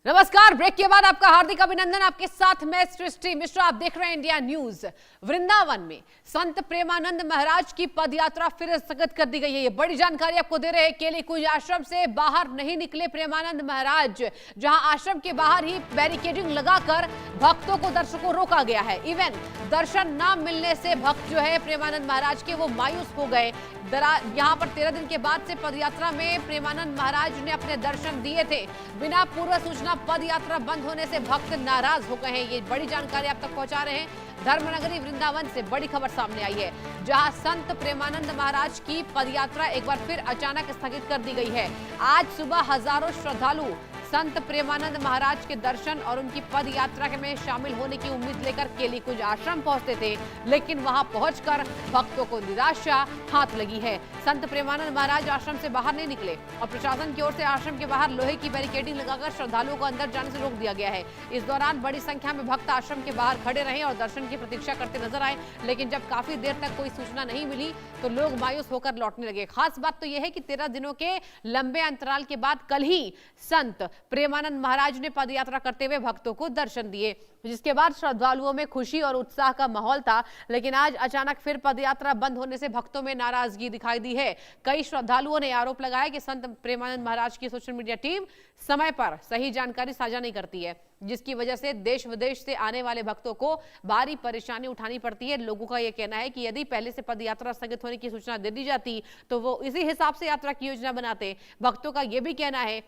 नमस्कार। ब्रेक के बाद आपका हार्दिक अभिनंदन। आपके साथ मैं सृष्टि मिश्रा। आप देख रहे हैं इंडिया न्यूज। वृंदावन में संत प्रेमानंद महाराज की पदयात्रा फिर स्थगित कर दी गई है। ये बड़ी जानकारी आपको दे रहे हैं। केलीकुंज आश्रम से बाहर नहीं निकले प्रेमानंद महाराज, जहां आश्रम के बाहर ही बैरिकेडिंग लगाकर भक्तों को, दर्शकों रोका गया है। इवन दर्शन न मिलने से भक्त जो है प्रेमानंद महाराज के, वो मायूस हो गए। यहाँ पर 13 दिन के बाद से पदयात्रा में प्रेमानंद महाराज ने अपने दर्शन दिए थे। बिना पूर्व सूचना पद यात्रा बंद होने से भक्त नाराज हो गए हैं। ये बड़ी जानकारी आप तक पहुंचा रहे हैं। धर्मनगरी वृंदावन से बड़ी खबर सामने आई है, जहां संत प्रेमानंद महाराज की पदयात्रा एक बार फिर अचानक स्थगित कर दी गई है। आज सुबह हजारों श्रद्धालु संत प्रेमानंद महाराज के दर्शन और उनकी पद यात्रा में शामिल होने की उम्मीद लेकर केलीकुंज आश्रम पहुंचते थे, लेकिन वहां पहुंचकर भक्तों को निराशा हाथ लगी है। संत प्रेमानंद महाराज आश्रम से बाहर नहीं निकले और प्रशासन की ओर से आश्रम के बाहर लोहे की बैरिकेडिंग लगाकर श्रद्धालुओं को अंदर जाने से रोक दिया गया है। इस दौरान बड़ी संख्या में भक्त आश्रम के बाहर खड़े रहे और दर्शन की प्रतीक्षा करते नजर आए, लेकिन जब काफी देर तक कोई सूचना नहीं मिली तो लोग मायूस होकर लौटने लगे। खास बात तो यह है कि 13 दिनों के लंबे अंतराल के बाद कल ही संत प्रेमानंद महाराज ने पदयात्रा करते हुए भक्तों को दर्शन दिए, जिसके बाद श्रद्धालुओं में खुशी और उत्साह का माहौल था। लेकिन आज अचानक फिर पदयात्रा बंद होने से भक्तों में नाराजगी दिखाई दी है। कई श्रद्धालुओं ने आरोप लगाया कि संत प्रेमानंद महाराज की सोशल मीडिया टीम समय पर सही जानकारी साझा नहीं करती है, जिसकी वजह से देश विदेश से आने वाले भक्तों को भारी परेशानी उठानी पड़ती है। लोगों का यह कहना है कि यदि पहले से पदयात्रा स्थगित होने की सूचना दे दी जाती तो वो इसी हिसाब से यात्रा की योजना बनाते। भक्तों का यह भी कहना है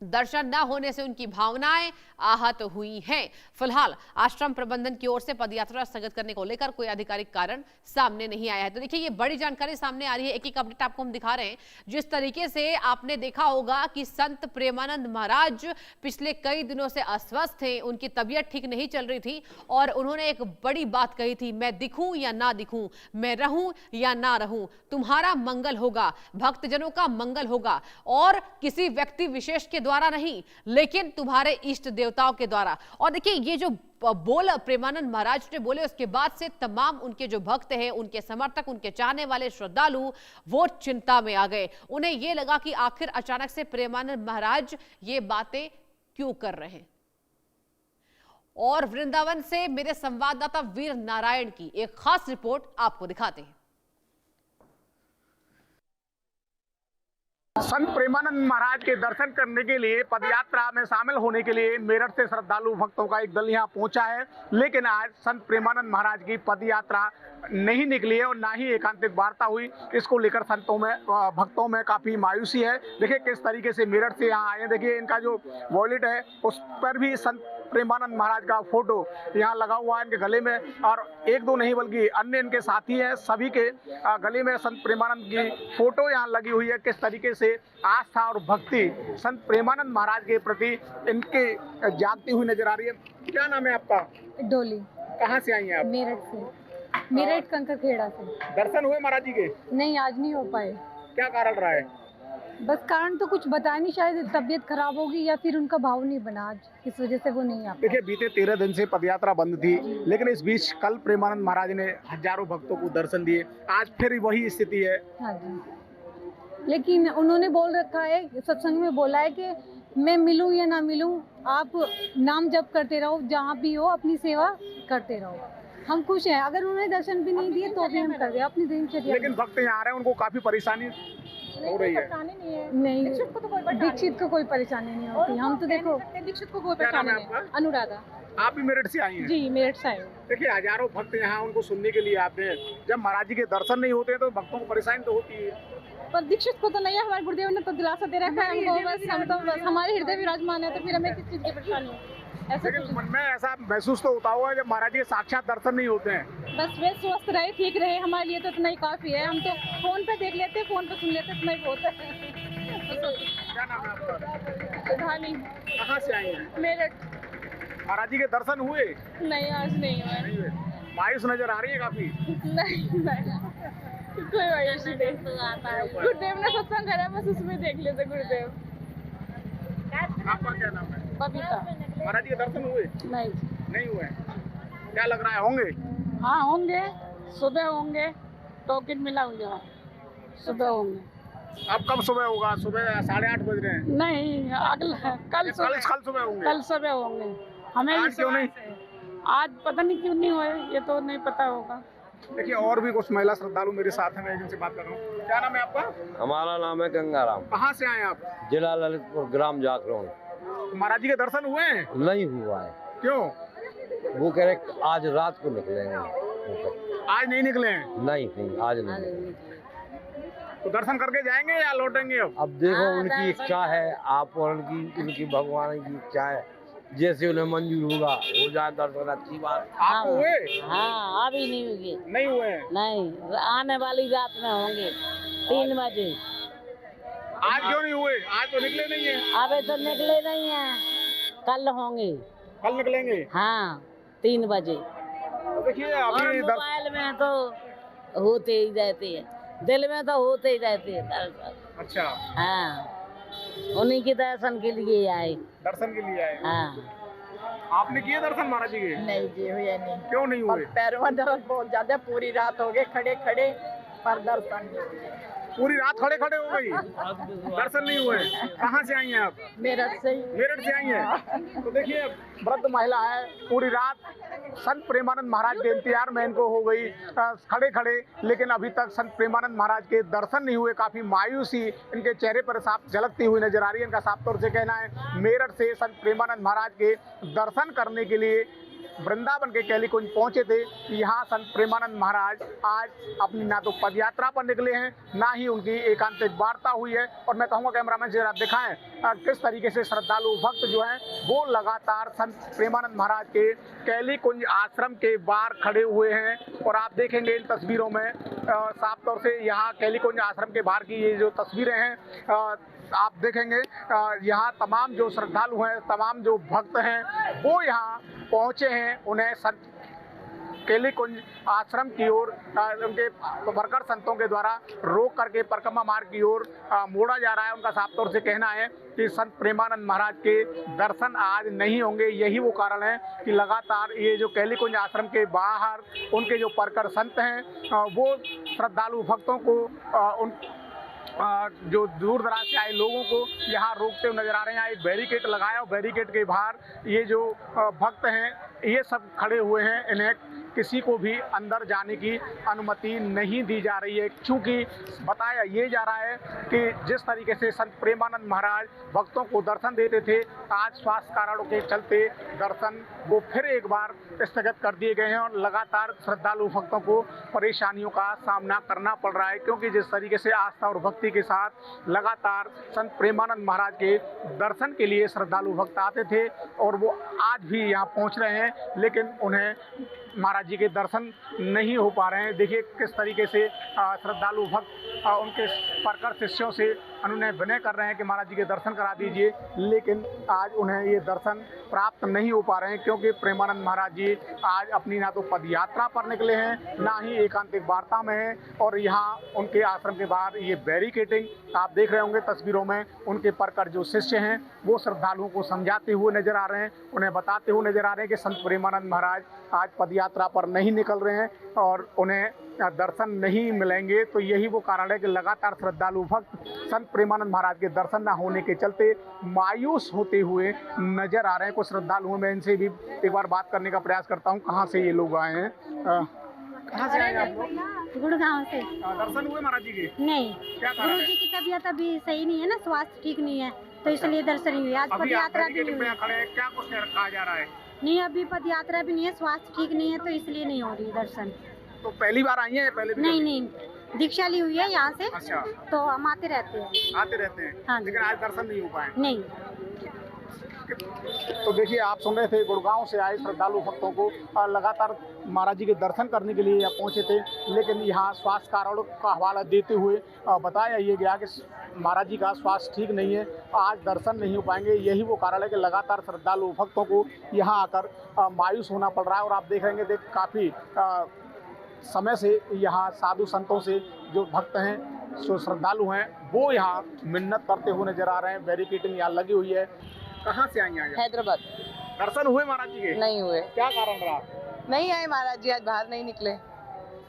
दर्शन न होने से उनकी भावनाएं आहत हुई हैं। फिलहाल आश्रम प्रबंधन की ओर से पदयात्रा स्थगित करने को लेकर कोई आधिकारिक कारण सामने नहीं आया है। तो देखिए, ये बड़ी जानकारी सामने आ रही है। एक एक अपडेट आपको हम दिखा रहे हैं। जिस तरीके से आपने देखा होगा कि संत प्रेमानंद महाराज पिछले कई दिनों से अस्वस्थ थे, उनकी तबीयत ठीक नहीं चल रही थी और उन्होंने एक बड़ी बात कही थी, मैं दिखूं या ना दिखूं, मैं रहूं या ना रहूं, तुम्हारा मंगल होगा, भक्तजनों का मंगल होगा और किसी व्यक्ति विशेष के द्वारा नहीं, लेकिन तुम्हारे इष्ट देवताओं के द्वारा। और देखिए, ये जो बोल प्रेमानंद महाराज ने बोले, उसके बाद से तमाम उनके जो भक्त हैं, उनके समर्थक, उनके चाहने वाले श्रद्धालु, वो चिंता में आ गए। उन्हें यह लगा कि आखिर अचानक से प्रेमानंद महाराज ये बातें क्यों कर रहे हैं। और वृंदावन से मेरे संवाददाता वीर नारायण की एक खास रिपोर्ट आपको दिखाते हैं। संत प्रेमानंद महाराज के दर्शन करने के लिए पदयात्रा में शामिल होने के लिए मेरठ से श्रद्धालु भक्तों का एक दल यहाँ पहुंचा है, लेकिन आज संत प्रेमानंद महाराज की पदयात्रा नहीं निकली है और ना ही एकांतिक वार्ता हुई। इसको लेकर भक्तों में काफी मायूसी है। देखिए किस तरीके से मेरठ से यहाँ आए हैं। देखिए इनका जो वॉलेट है उस पर भी संत प्रेमानंद महाराज का फोटो यहाँ लगा हुआ है इनके गले में, और एक दो नहीं बल्कि अन्य इनके साथी हैं, सभी के गले में संत प्रेमानंद की फोटो यहाँ लगी हुई है। किस तरीके से आस्था और भक्ति संत प्रेमानंद महाराज के प्रति इनके जागती हुई नजर आ रही है। क्या नाम है आपका? डोली। कहाँ से आई हैं आप? मेरठ से। मेरठ कंकरखेड़ा से। दर्शन हुए महाराज जी के? नहीं, आज नहीं हो पाए। क्या कारण रहा है? बस कारण तो कुछ बताया नहीं, शायद तबीयत खराब होगी या फिर उनका भाव नहीं बना आज, इस वजह से वो नहीं आ पाए। देखिए बीते 13 दिन से पदयात्रा बंद थी, लेकिन इस बीच कल प्रेमानंद महाराज ने हजारों भक्तों को दर्शन दिए। आज फिर वही स्थिति है। हाँ जी, लेकिन उन्होंने बोल रखा है, सत्संग में बोला है कि मैं मिलूं या ना मिलूं, आप नाम जप करते रहो, जहाँ भी हो अपनी सेवा करते रहो। हम खुश हैं। अगर उन्होंने दर्शन भी नहीं दिए तो भी हम कर रहे हैं अपनी दिनचर्या। लेकिन भक्त यहाँ आ रहे हैं, उनको काफी परेशानी हो रही है। नहीं, दीक्षित को कोई परेशानी नहीं होती। हम तो देखो, दीक्षित को कोई परेशानी नहीं। अनुराधा। आप भी मेरठ से आई हैं? जी, मेरठ से आए। देखिए हजारों भक्त यहाँ उनको सुनने के लिए आते हैं। जब महाराज जी के दर्शन नहीं होते तो भक्तों को परेशानी तो होती है। पर दीक्षित को तो नहीं है, हमारे गुरुदेव ने तो दिलासा दे रखा है हमको। बस हम तो बस हमारे हृदय विराजमान है, तो फिर हमें किस चीज की परेशानी है? लेकिन मन में ऐसा महसूस तो होता होगा जब महाराज जी के साक्षात दर्शन नहीं होते हैं। बस वे स्वस्थ रहे, ठीक रहे, हमारे लिए तो इतना ही काफी है। हम तो फोन पे देख लेते, फोन पे सुन लेते, इतना ही बहुत है। क्या नाम है आपका? सुधानी। कहाँ से आई हैं? मेरठ। महाराज जी के दर्शन हुए? नहीं, आज नहीं हुआ। मायूस नजर आ रही है काफी। नहीं, कोई मायूस नहीं। गुरुदेव ने सत्संग करा, बस उसमें देख लेते गुरुदेव। आपका क्या नाम है? बबीता। महाराज जी के दर्शन हुए? नहीं हुए। क्या लग रहा है, होंगे? हाँ होंगे, सुबह होंगे, टोकन मिला हुआ, सुबह होंगे। अब कब सुबह होगा? सुबह 8:30 बज रहे हैं। नहीं अगला कल कल सुबह होंगे। कल सुबह होंगे। हमें आज क्यों नहीं? आज पता नहीं क्यों नहीं हुए, ये तो नहीं पता होगा। देखिए और भी कुछ महिला श्रद्धालु मेरे साथ हैं, मैं जिनसे बात कर रहा हूँ। क्या नाम है आपका? हमारा नाम है गंगाराम, कहाँ से आए आप? जिला ललितपुर, ग्राम जाखरोन। महाराज जी के दर्शन हुए हैं? नहीं हुआ है। क्यों? वो कह रहे आज रात को निकलेंगे। आज नहीं निकले हैं? नहीं आज नहीं। तो दर्शन करके जाएंगे या लौटेंगे अब? अब देखो उनकी इच्छा है, आप और उनकी भगवान की इच्छा है, जैसे उन्हें मंजूर होगा हो जाए दर्शन, अच्छी बात। आपको हुए? हाँ अभी नहीं होंगे। नहीं हुए हैं? नहीं, आने वाली रात में होंगे 3 बजे। आज क्यों नहीं हुए? आज तो निकले नहीं है। अबे तो निकले नहीं है, कल होंगे। कल निकलेंगे? हाँ 3 बजे। तो देखिए और अभी मोबाइल में तो होते ही रहते हैं, दिल में तो होते ही रहते हैं दर्शन। अच्छा, हाँ उन्हीं के दर्शन के लिए आए। दर्शन के लिए आए? हाँ आपने किए दर्शन महाराज जी के? नहीं जी हुए नहीं। क्यों नहीं हुए? पैरों में दर्द बहुत ज्यादा, पूरी रात हो गए खड़े खड़े, पर दर्शन नहीं हुए। पूरी रात खड़े खड़े हो गई, दर्शन नहीं हुए। कहाँ से आई हैं आप? मेरठ से ही। मेरठ से आई हैं। तो देखिए वृद्ध महिला है, पूरी रात संत प्रेमानंद महाराज के इंतजार में इनको हो गई खड़े खड़े, लेकिन अभी तक संत प्रेमानंद महाराज के दर्शन नहीं हुए। काफी मायूसी इनके चेहरे पर साफ झलकती हुई नजर आ रही है। इनका साफ तौर से कहना है मेरठ से संत प्रेमानंद महाराज के दर्शन करने के लिए वृंदावन के कैली कुंज पहुंचे थे। यहाँ संत प्रेमानंद महाराज आज अपनी ना तो पदयात्रा पर निकले हैं, ना ही उनकी एकांतिक वार्ता हुई है। और मैं कहूँगा कैमरामैन से आप दिखाएं किस तरीके से श्रद्धालु भक्त जो हैं वो लगातार संत प्रेमानंद महाराज के कैली कुंज आश्रम के बाहर खड़े हुए हैं। और आप देखेंगे इन तस्वीरों में साफ तौर से यहाँ कैली कुंज आश्रम के बाहर की ये जो तस्वीरें हैं आप देखेंगे यहाँ तमाम जो श्रद्धालु हैं, तमाम जो भक्त हैं वो यहाँ पहुँचे हैं। उन्हें संत केली कुंज आश्रम की ओर उनके वर्कर संतों के द्वारा रोक करके परिक्रमा मार्ग की ओर मोड़ा जा रहा है। उनका साफ तौर से कहना है कि संत प्रेमानंद महाराज के दर्शन आज नहीं होंगे। यही वो कारण है कि लगातार ये जो केली कुंज आश्रम के बाहर उनके जो वर्कर संत हैं वो श्रद्धालु भक्तों को उन जो दूर दराज से आए लोगों को यहाँ रोकते हुए नजर आ रहे हैं। यहाँ एक बैरिकेड लगाया और बैरिकेड के बाहर ये जो भक्त हैं ये सब खड़े हुए हैं। इन्हें किसी को भी अंदर जाने की अनुमति नहीं दी जा रही है, क्योंकि बताया ये जा रहा है कि जिस तरीके से संत प्रेमानंद महाराज भक्तों को दर्शन देते थे, आज स्वास्थ्य कारणों के चलते दर्शन वो फिर एक बार स्थगित कर दिए गए हैं और लगातार श्रद्धालु भक्तों को परेशानियों का सामना करना पड़ रहा है। क्योंकि जिस तरीके से आस्था और भक्ति के साथ लगातार संत प्रेमानंद महाराज के दर्शन के लिए श्रद्धालु भक्त आते थे और वो आज भी यहाँ पहुँच रहे हैं, लेकिन उन्हें महाराज जी के दर्शन नहीं हो पा रहे हैं। देखिए किस तरीके से श्रद्धालु भक्त उनके परकर शिष्यों से अनुनय विनय कर रहे हैं कि महाराज जी के दर्शन करा दीजिए, लेकिन आज उन्हें ये दर्शन प्राप्त नहीं हो पा रहे हैं। क्योंकि प्रेमानंद महाराज जी आज अपनी ना तो पदयात्रा पर निकले हैं, ना ही एकांतिक वार्ता में हैं। और यहाँ उनके आश्रम के बाहर ये बैरिकेडिंग आप देख रहे होंगे तस्वीरों में, उनके परकर जो शिष्य हैं वो श्रद्धालुओं को समझाते हुए नजर आ रहे हैं, उन्हें बताते हुए नजर आ रहे हैं कि संत प्रेमानंद महाराज आज पदयात्रा पर नहीं निकल रहे हैं और उन्हें दर्शन नहीं मिलेंगे। तो यही वो कारण है कि लगातार श्रद्धालु भक्त संत प्रेमानंद महाराज के दर्शन न होने के चलते मायूस होते हुए नजर आ रहे हैं। कुछ श्रद्धालुओं में इनसे भी एक बार बात करने का प्रयास करता हूँ। कहाँ से ये लोग आए हैं? कहाँ से आए आप लोग? गुड़गांव से। दर्शन हुए महाराज जी के? नहीं, क्या कारण गुरु है? जी की तबीयत अभी सही नहीं है ना, स्वास्थ्य ठीक नहीं है, तो इसलिए दर्शन नहीं हुए। आज अभी आप पदयात्रा भी नहीं बैरिकेडिंग हुई। में खड़े हैं, क्या कुछ कहा जा रहा है? नहीं, अभी पदयात्रा भी नहीं है, स्वास्थ्य ठीक नहीं है, तो इसलिए नहीं हो रही दर्शन। तो पहली बार आई हैं? पहले भी नहीं नहीं, दीक्षा ली हुई है यहाँ से, अच्छा, तो हम आते रहते हैं। आते रहते हैं? हाँ जी। लेकिन आज दर्शन नहीं हो पाए? नहीं। तो देखिए आप सुन रहे थे गुड़गांव से आए श्रद्धालु भक्तों को लगातार महाराज जी के दर्शन करने के लिए यहाँ पहुँचे थे, लेकिन यहाँ स्वास्थ्य कारणों का हवाला देते हुए बताया ये गया कि महाराज जी का स्वास्थ्य ठीक नहीं है, आज दर्शन नहीं हो पाएंगे। यही वो कारण है कि लगातार श्रद्धालु भक्तों को यहाँ आकर मायूस होना पड़ रहा है। और आप देख रहे हैं काफ़ी समय से यहाँ साधु संतों से जो भक्त हैं, जो श्रद्धालु हैं, वो यहाँ मिन्नत करते हुए नजर आ रहे हैं। बैरिकेडिंग यहाँ लगी हुई है। कहाँ से आई हैं? हैदराबाद। दर्शन हुए महाराज जी के? नहीं हुए। क्या कारण रहा? नहीं आए महाराज जी, आज बाहर नहीं निकले।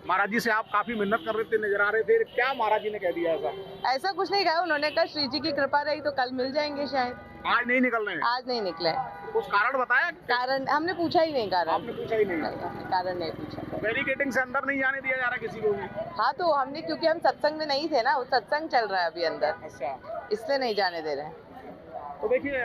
महाराज जी से आप काफी मिन्नत कर रहे थे, नजर आ रहे थे, क्या महाराज जी ने कह दिया ऐसा? ऐसा कुछ नहीं कहा, उन्होंने कहा श्री जी की कृपा रही तो कल मिल जाएंगे शायद। आज नहीं निकल रहे हैं? आज नहीं निकले। कुछ कारण बताया? कारण हमने पूछा ही नहीं, कारण आपने पूछा ही नहीं? हमने कारण नहीं पूछा। बैरिकेडिंग से अंदर नहीं जाने दिया जा रहा किसी को भी? हाँ तो हमने, क्योंकि हम सत्संग में नहीं थे ना, वो सत्संग चल रहा है अभी अंदर, अच्छा, इसलिए नहीं जाने दे रहे हैं। तो देखिए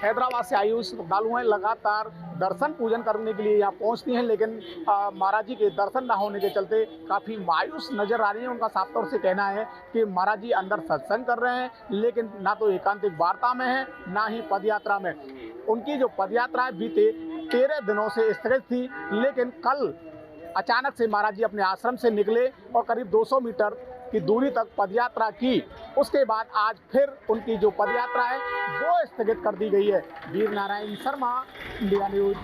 हैदराबाद से आई हुई श्रद्धालु हैं, लगातार दर्शन पूजन करने के लिए यहाँ पहुँचती हैं, लेकिन महाराज जी के दर्शन ना होने के चलते काफ़ी मायूस नजर आ रही हैं। उनका साफ तौर से कहना है कि महाराज जी अंदर सत्संग कर रहे हैं, लेकिन ना तो एकांतिक वार्ता में है, ना ही पदयात्रा में। उनकी जो पदयात्रा है बीते 13 दिनों से स्थगित थी, लेकिन कल अचानक से महाराज जी अपने आश्रम से निकले और करीब 200 मीटर की दूरी तक पदयात्रा की। उसके बाद आज फिर उनकी जो पदयात्रा है वो स्थगित कर दी गई है। Veer Narayan Sharma, India news.